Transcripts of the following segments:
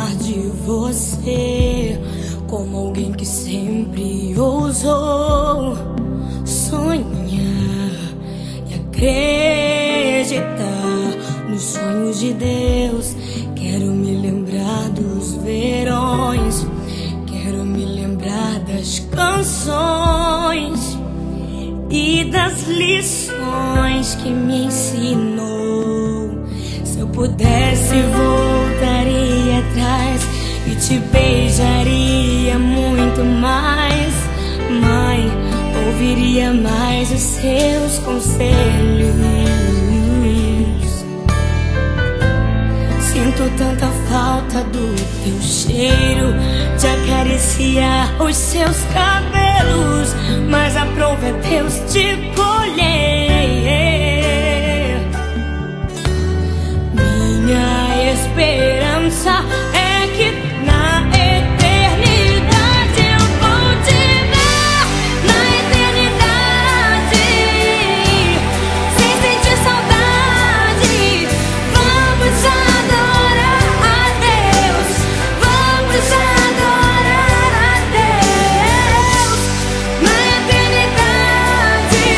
lembrar de você como alguém que sempre ousou sonhar e acreditar nos sonhos de Deus. Quero me lembrar dos verões, quero me lembrar das canções e das lições que me ensinou. Se eu pudesse, voltaria atrás e te beijaria muito mais. Mãe, ouviria mais os seus conselhos. Sinto tanta falta do teu cheiro, de acariciar os seus cabelos, mas a prova é Deus te colher. Minha esperança é que na eternidade eu vou te ver, na eternidade, sem sentir saudade. Vamos adorar a Deus, vamos adorar a Deus, na eternidade,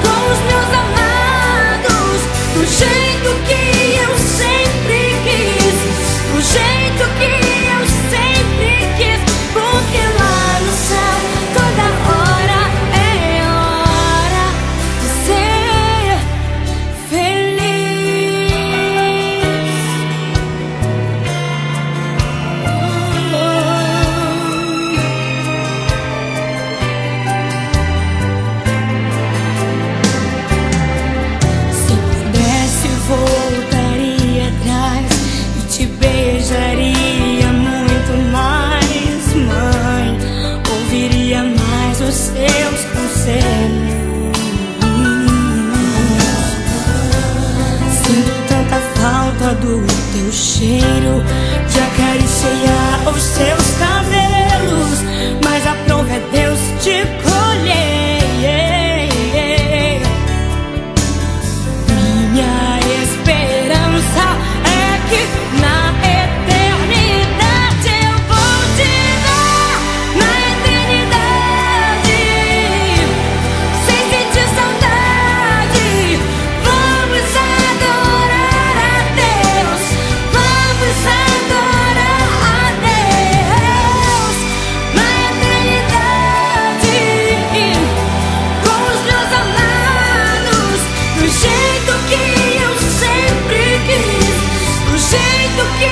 com os meus amados, do jeito que eu sempre quis, do jeito que eu sempre quis, porque lá no céu toda hora é hora de ser feliz. Se pudesse, voltaria atrás e te beijaria muito mais. Mãe, ouviria mais os seus conselhos. Sinto tanta falta do teu cheiro, de acariciar os seus cabelos, mas a prova é Deus te colher. Minha esperança é que na eternidade eu vou te ver, na eternidade, sem sentir saudade. Vamos adorar a Deus, vamos adorar a Deus, na eternidade, com os meus amados, do jeito que eu sempre quis, do jeito que